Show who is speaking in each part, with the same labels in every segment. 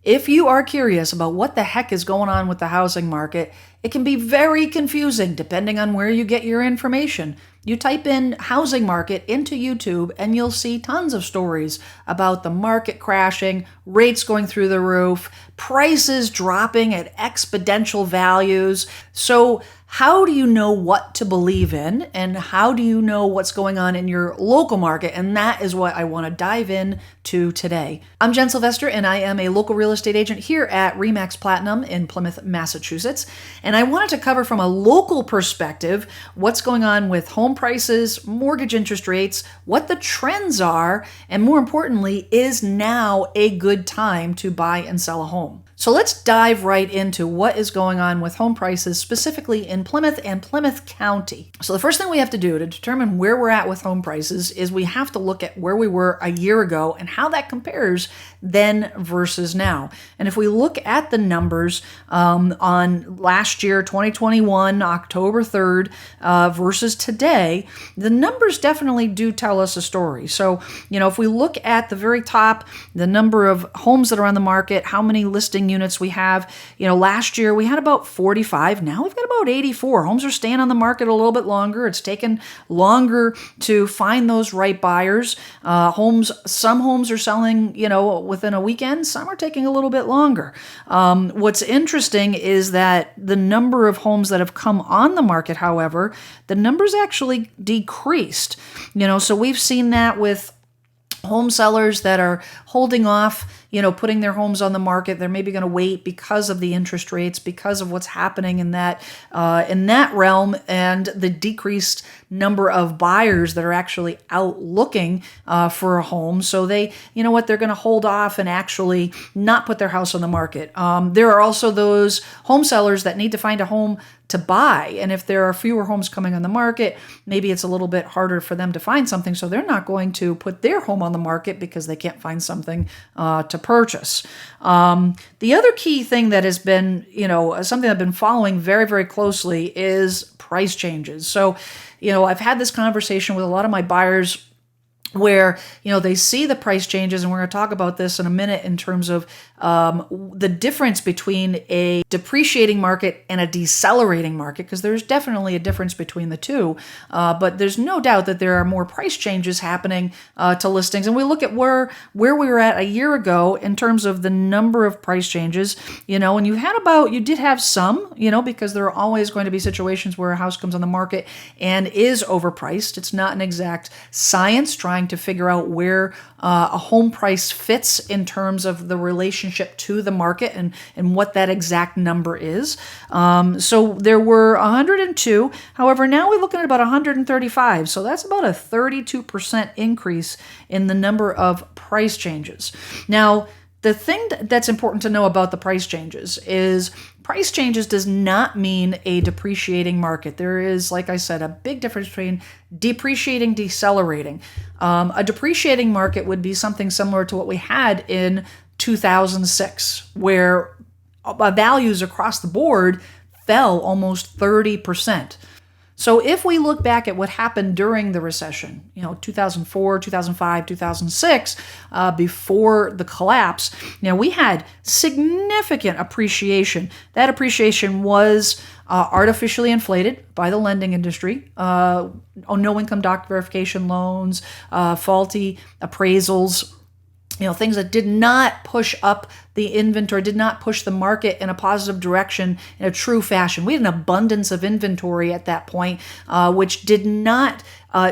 Speaker 1: If you are curious about what the heck is going on with the housing market, it can be very confusing depending on where you get your information. You type in housing market into YouTube and you'll see tons of stories about the market crashing, rates going through the roof, prices dropping at exponential values. So how do you know what to believe in, and how do you know what's going on in your local market? And that is what I want to dive in to today. I'm Jen Sylvester, and I am a local real estate agent here at RE/MAX Platinum in Plymouth, Massachusetts. And I wanted to cover from a local perspective what's going on with home prices, mortgage interest rates, what the trends are, and more importantly, is now a good time to buy and sell a home? So let's dive right into what is going on with home prices, specifically in Plymouth and Plymouth County. So the first thing we have to do to determine where we're at with home prices is we have to look at where we were a year ago and how that compares then versus now. And if we look at the numbers on last year, 2021, October 3rd, versus today, the numbers definitely do tell us a story. So, if we look at the very top, the number of homes that are on the market, how many listing units we have, last year we had about 45. Now we've got about 84. Homes are staying on the market a little bit longer. It's taken longer to find those right buyers. Some homes are selling, within a weekend. Some are taking a little bit longer. What's interesting is that the number of homes that have come on the market, however, the numbers actually decreased. So we've seen that with home sellers that are holding off, putting their homes on the market. They're maybe going to wait because of the interest rates, because of what's happening in that realm, and the decreased number of buyers that are actually out looking for a home. So they're going to hold off and actually not put their house on the market. There are also those home sellers that need to find a home to buy. And if there are fewer homes coming on the market, maybe it's a little bit harder for them to find something. So they're not going to put their home on the market because they can't find something to purchase. The other key thing that has been, something I've been following very, very closely is price changes. So, I've had this conversation with a lot of my buyers where, they see the price changes, and we're going to talk about this in a minute in terms of the difference between a depreciating market and a decelerating market, because there's definitely a difference between the two. But there's no doubt that there are more price changes happening to listings. And we look at where we were at a year ago in terms of the number of price changes, and you did have some, because there are always going to be situations where a house comes on the market and is overpriced. It's not an exact science trying to figure out where a home price fits in terms of the relationship to the market and what that exact number is. So there were 102. However, now we're looking at about 135. So that's about a 32% increase in the number of price changes. Now, the thing that's important to know about the price changes is price changes does not mean a depreciating market. There is, like I said, a big difference between depreciating, decelerating. A depreciating market would be something similar to what we had in 2006, where values across the board fell almost 30%. So if we look back at what happened during the recession, 2004, 2005, 2006, before the collapse, we had significant appreciation. That appreciation was artificially inflated by the lending industry, no income doc verification loans, faulty appraisals, things that did not push up the inventory, did not push the market in a positive direction in a true fashion. We had an abundance of inventory at that point, which did not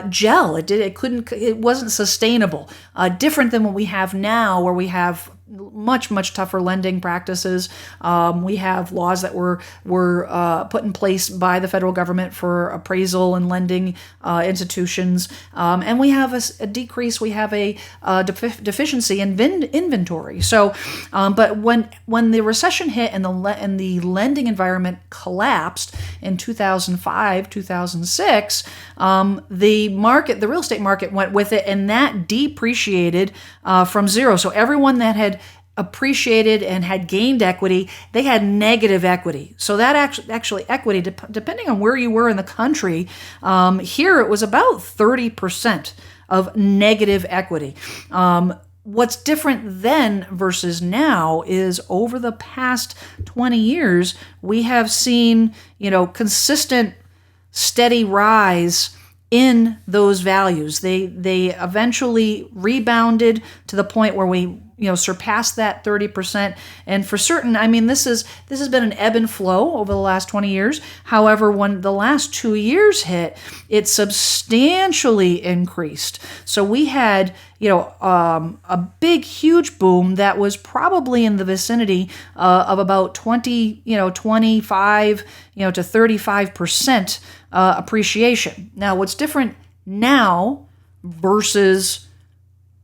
Speaker 1: gel. It wasn't sustainable. Different than what we have now, where we have much, much tougher lending practices. We have laws that were put in place by the federal government for appraisal and lending institutions. And we have a decrease. We have a deficiency in inventory. So, but when the recession hit and the lending environment collapsed in 2005, 2006, the real estate market went with it, and that depreciated from zero. So everyone that had appreciated and had gained equity, they had negative equity. So that actually equity, depending on where you were in the country, here it was about 30% of negative equity. what's different then versus now is over the past 20 years, we have seen, consistent, steady rise in those values. They eventually rebounded to the point where we surpassed that 30%. And for certain, this has been an ebb and flow over the last 20 years. However, when the last 2 years hit, it substantially increased. So we had a big, huge boom that was probably in the vicinity of about 25 to 35% appreciation. Now, what's different now versus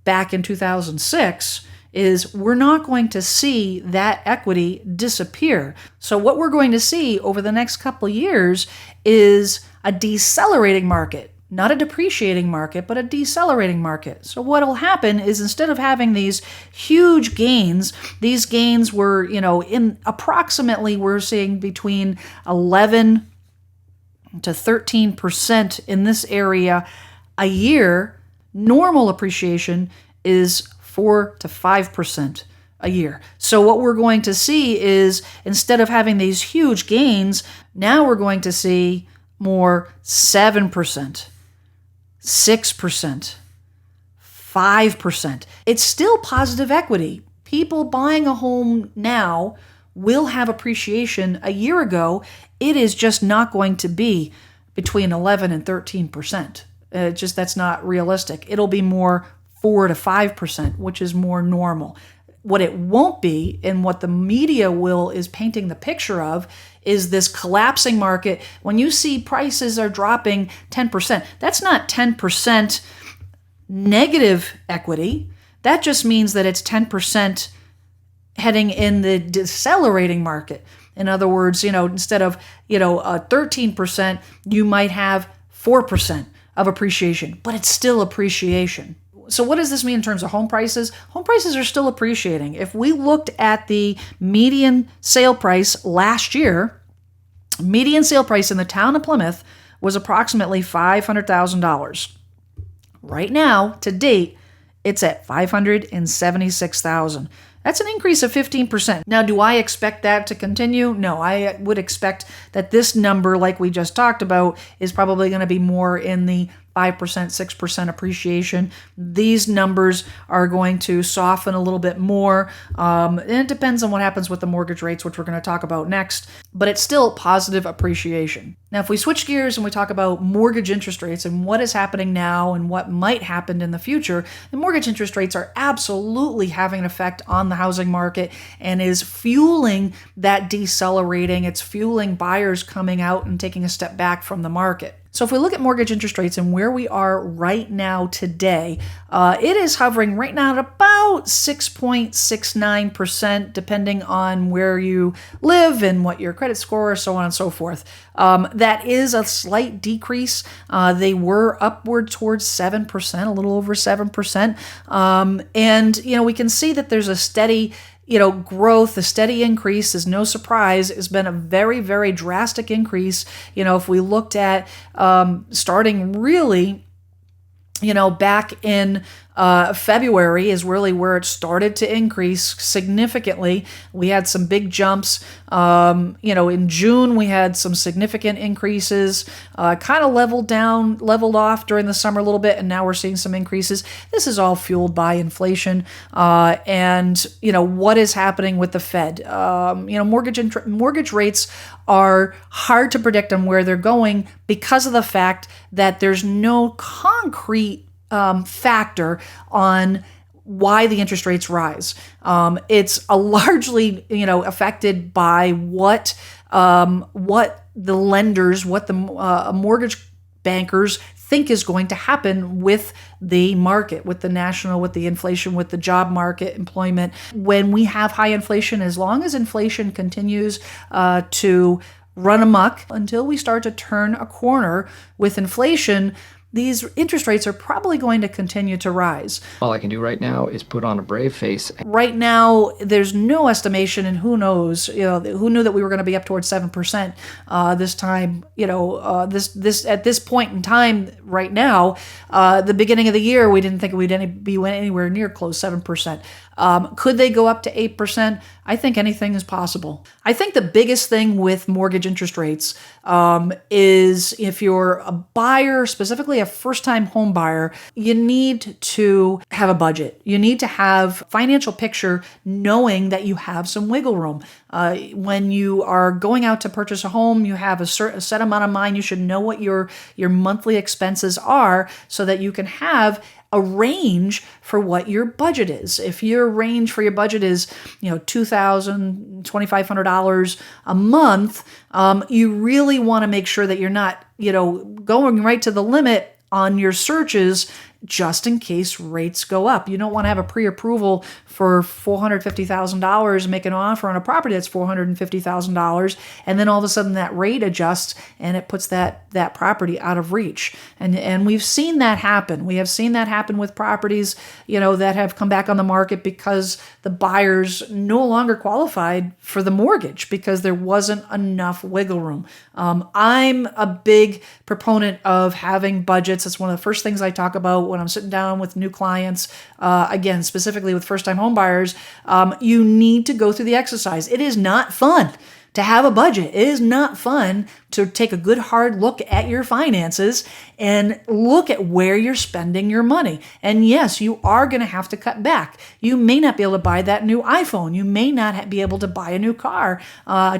Speaker 1: back in 2006 is we're not going to see that equity disappear. So what we're going to see over the next couple of years is a decelerating market. Not a depreciating market, but a decelerating market. So what will happen is instead of having these huge gains, these gains were, in approximately, we're seeing between 11 to 13% in this area a year. Normal appreciation is 4 to 5% a year. So what we're going to see is instead of having these huge gains, now we're going to see more 7%. 6%, 5%. It's still positive equity. People buying a home now will have appreciation. A year ago, it is just not going to be between 11 and 13%. That's not realistic. It'll be more 4 to 5%, which is more normal. What it won't be, and what the media is painting the picture of, is this collapsing market. When you see prices are dropping 10%, that's not 10% negative equity. That just means that it's 10% heading in the decelerating market. In other words, instead of, 13%, you might have 4% of appreciation, but it's still appreciation. So what does this mean in terms of home prices? Home prices are still appreciating. If we looked at the median sale price last year, median sale price in the town of Plymouth was approximately $500,000. Right now, to date, it's at $576,000. That's an increase of 15%. Now, do I expect that to continue? No, I would expect that this number, like we just talked about, is probably going to be more in the 5%, 6% appreciation. These numbers are going to soften a little bit more. And it depends on what happens with the mortgage rates, which we're going to talk about next. But it's still positive appreciation. Now, if we switch gears and we talk about mortgage interest rates and what is happening now and what might happen in the future, the mortgage interest rates are absolutely having an effect on the housing market and is fueling that decelerating. It's fueling buyers coming out and taking a step back from the market. So if we look at mortgage interest rates and where we are right now today, it is hovering right now at about 6.69%, depending on where you live and what your credit score is, so on and so forth. That is a slight decrease. They were upward towards 7%, a little over 7%. And we can see that there's a steady growth, a steady increase is no surprise. It's been a very, very drastic increase. If we looked at starting really, back in February is really where it started to increase significantly. We had some big jumps. In June, we had some significant increases, kind of leveled off during the summer a little bit, and now we're seeing some increases. This is all fueled by inflation and what is happening with the Fed. Mortgage rates are hard to predict on where they're going because of the fact that there's no concrete factor on why the interest rates rise. It's largely, affected by what the lenders, what the mortgage bankers think is going to happen with the market, with the inflation, with the job market, employment. When we have high inflation, as long as inflation continues to run amok until we start to turn a corner with inflation, these interest rates are probably going to continue to rise.
Speaker 2: All I can do right now is put on a brave face.
Speaker 1: Right now, there's no estimation, and who knows, who knew that we were going to be up towards 7% this time, this at this point in time right now, the beginning of the year, we didn't think we'd be anywhere near close 7%. Could they go up to 8%? I think anything is possible. I think the biggest thing with mortgage interest rates is if you're a buyer, specifically a first-time home buyer, you need to have a budget. You need to have financial picture knowing that you have some wiggle room. When you are going out to purchase a home, you have a set amount of money. You should know what your monthly expenses are so that you can have a range for what your budget is. If your range for your budget is, $2,000, $2,500 a month, you really want to make sure that you're not, going right to the limit on your searches just in case rates go up. You don't want to have a pre-approval for $450,000, make an offer on a property that's $450,000, and then all of a sudden that rate adjusts and it puts that property out of reach. And we've seen that happen. We have seen that happen with properties, that have come back on the market because the buyers no longer qualified for the mortgage because there wasn't enough wiggle room. I'm a big proponent of having budgets. It's one of the first things I talk about when I'm sitting down with new clients, again, specifically with first-time home buyers. You need to go through the exercise. It is not fun to have a budget. It is not fun to take a good hard look at your finances and look at where you're spending your money. And yes, you are going to have to cut back. You may not be able to buy that new iPhone. You may not be able to buy a new car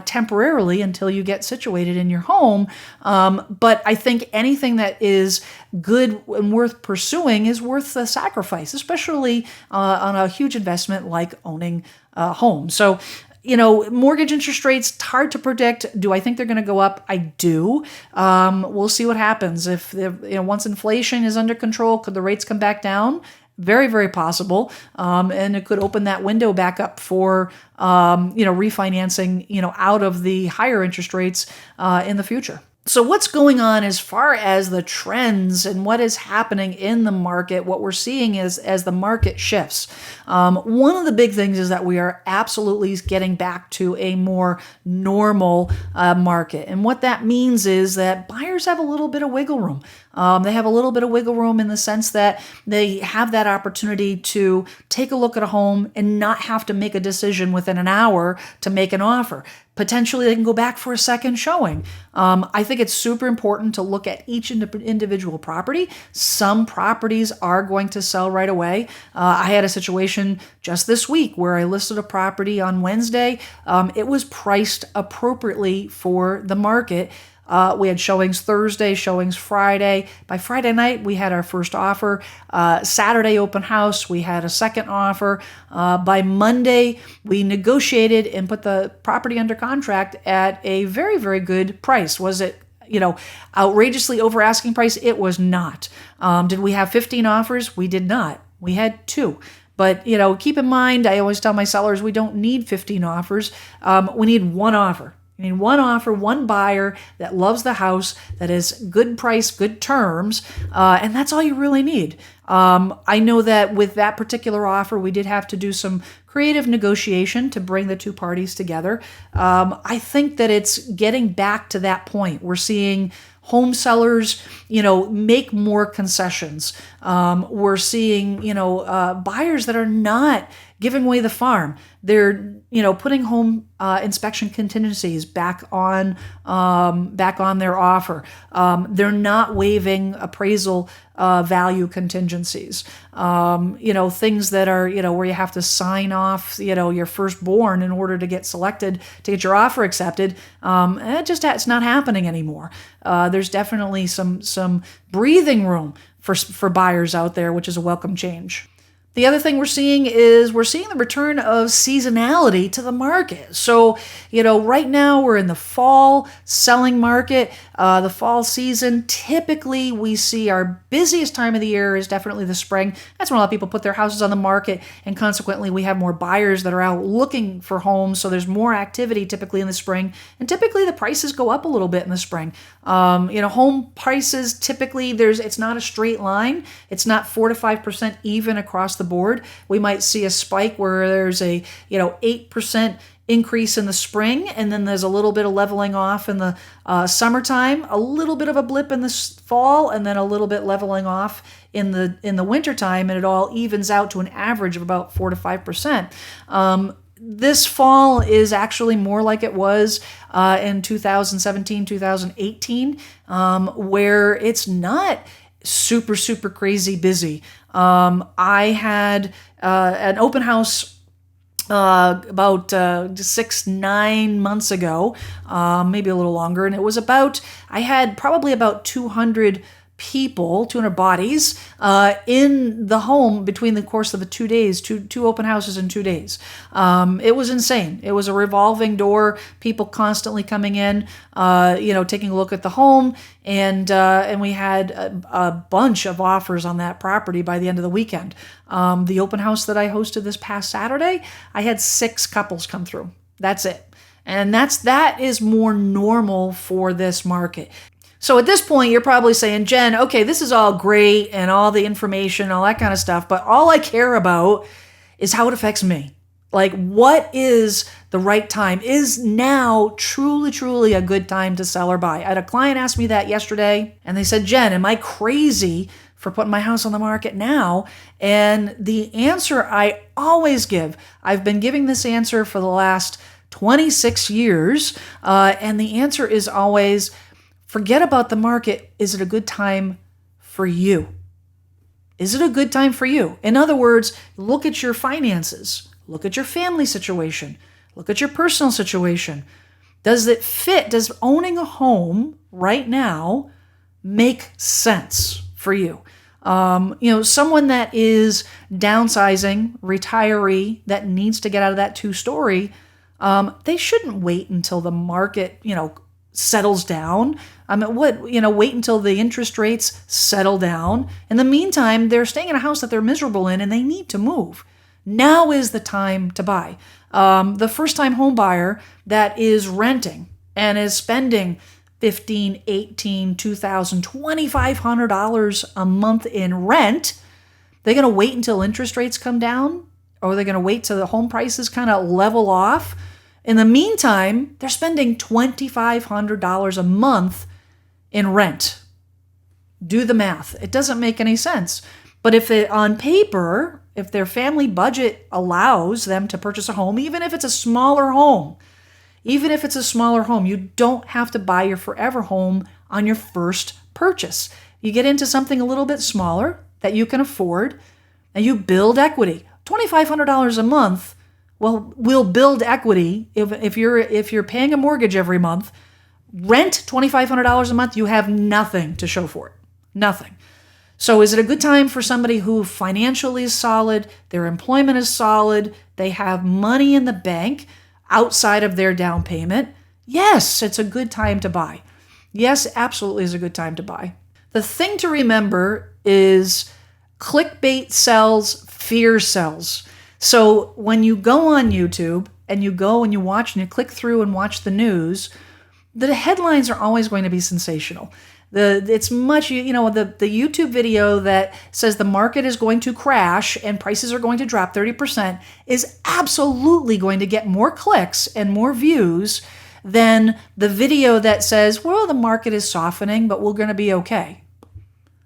Speaker 1: temporarily until you get situated in your home. But I think anything that is good and worth pursuing is worth the sacrifice, especially on a huge investment like owning a home. So, mortgage interest rates, it's hard to predict. Do I think they're going to go up? I do. We'll see what happens. If once inflation is under control, could the rates come back down? Very, very possible. And it could open that window back up for, refinancing, out of the higher interest rates in the future. So what's going on as far as the trends and what is happening in the market, what we're seeing is as the market shifts. One of the big things is that we are absolutely getting back to a more normal market. And what that means is that buyers have a little bit of wiggle room. They have a little bit of wiggle room in the sense that they have that opportunity to take a look at a home and not have to make a decision within an hour to make an offer. Potentially, they can go back for a second showing. I think it's super important to look at each individual property. Some properties are going to sell right away. I had a situation just this week where I listed a property on Wednesday. It was priced appropriately for the market. We had showings Thursday, showings Friday. By Friday night, we had our first offer. Saturday open house, we had a second offer. By Monday, we negotiated and put the property under contract at a very, very good price. Was it outrageously over asking price? It was not. Did we have 15 offers? We did not. We had 2. But, keep in mind, I always tell my sellers, we don't need 15 offers. We need 1 offer. You need 1 offer, 1 buyer that loves the house, that is good price, good terms, and that's all you really need. I know that with that particular offer, we did have to do some creative negotiation to bring the 2 parties together. I think that it's getting back to that point. We're seeing home sellers, make more concessions. We're seeing, buyers that are not giving away the farm. They're, putting home inspection contingencies back on their offer. They're not waiving appraisal value contingencies. Things that are, where you have to sign off, your firstborn in order to get selected, to get your offer accepted. It's not happening anymore. There's definitely some breathing room for buyers out there, which is a welcome change. The other thing we're seeing the return of seasonality to the market. So, right now we're in the fall selling market, the fall season. Typically, we see our busiest time of the year is definitely the spring. That's when a lot of people put their houses on the market, and consequently, we have more buyers that are out looking for homes. So there's more activity typically in the spring, and typically the prices go up a little bit in the spring. Home prices typically it's not a straight line. It's not 4 to 5% even across the board. We might see a spike where there's a 8% increase in the spring, and then there's a little bit of leveling off in the summertime, a little bit of a blip in the fall, and then a little bit leveling off in the wintertime, and it all evens out to an average of about 4 to 5%. This fall is actually more like it was in 2017, 2018, where it's not super, super crazy busy. I had an open house about 6-9 months ago, maybe a little longer, and I had probably about 200 bodies in the home between the course of the 2 days, two open houses in 2 days. It was insane. It was a revolving door, people constantly coming in, taking a look at the home, and we had a bunch of offers on that property by the end of the weekend. The open house that I hosted this past Saturday, I had 6 couples come through. That's it. And that is more normal for this market. So at this point, you're probably saying, Jen, okay, this is all great and all the information, all that kind of stuff, but all I care about is how it affects me. Like, what is the right time? Is now truly, truly a good time to sell or buy? I had a client ask me that yesterday, and they said, Jen, am I crazy for putting my house on the market now? And the answer I always give, I've been giving this answer for the last 26 years, and the answer is always, forget about the market. Is it a good time for you? Is it a good time for you? In other words, look at your finances. Look at your family situation. Look at your personal situation. Does it fit? Does owning a home right now make sense for you? Someone that is downsizing, retiree, that needs to get out of that 2-story, they shouldn't wait until the market, settles down. Wait until the interest rates settle down. In the meantime, they're staying in a house that they're miserable in and they need to move. Now is the time to buy. The first-time home buyer that is renting and is spending $1,500, $1,800, $2,000, $2,500 a month in rent, they're going to wait until interest rates come down, or they're going to wait till the home prices kind of level off. In the meantime, they're spending $2,500 a month in rent. Do the math. It doesn't make any sense. But on paper, if their family budget allows them to purchase a home, even if it's a smaller home, you don't have to buy your forever home on your first purchase. You get into something a little bit smaller that you can afford, and you build equity. $2,500 a month, we'll build equity. If you're paying a mortgage every month, rent $2,500 a month, you have nothing to show for it. Nothing. So is it a good time for somebody who financially is solid, their employment is solid, they have money in the bank outside of their down payment? Yes, it's a good time to buy. Yes, absolutely is a good time to buy. The thing to remember is clickbait sells, fear sells. So when you go on YouTube and you go and you watch and you click through and watch the news, the headlines are always going to be sensational. The YouTube video that says the market is going to crash and prices are going to drop 30% is absolutely going to get more clicks and more views than the video that says, well, the market is softening, but we're going to be okay.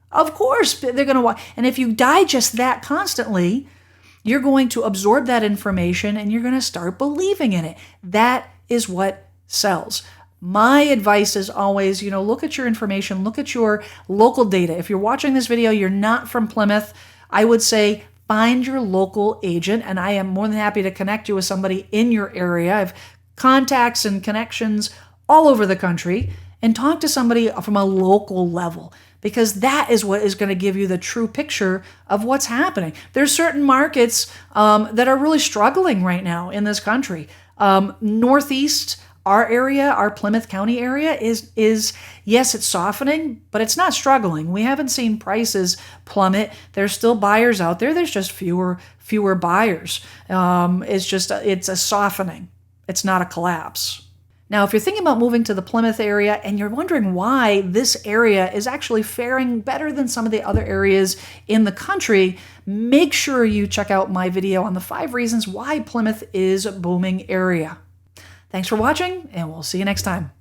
Speaker 1: Of course, they're going to watch. And if you digest that constantly, you're going to absorb that information and you're going to start believing in it. That is what sells. My advice is always, look at your information, look at your local data. If you're watching this video, you're not from Plymouth, I would say find your local agent, and I am more than happy to connect you with somebody in your area. I have contacts and connections all over the country, and talk to somebody from a local level. because that is what is going to give you the true picture of what's happening. There's certain markets that are really struggling right now in this country. Northeast, our area, our Plymouth County area is yes, it's softening, but it's not struggling. We haven't seen prices plummet. There's still buyers out there. There's just fewer buyers. It's a softening. It's not a collapse. Now, if you're thinking about moving to the Plymouth area and you're wondering why this area is actually faring better than some of the other areas in the country, make sure you check out my video on the 5 reasons why Plymouth is a booming area. Thanks for watching, and we'll see you next time.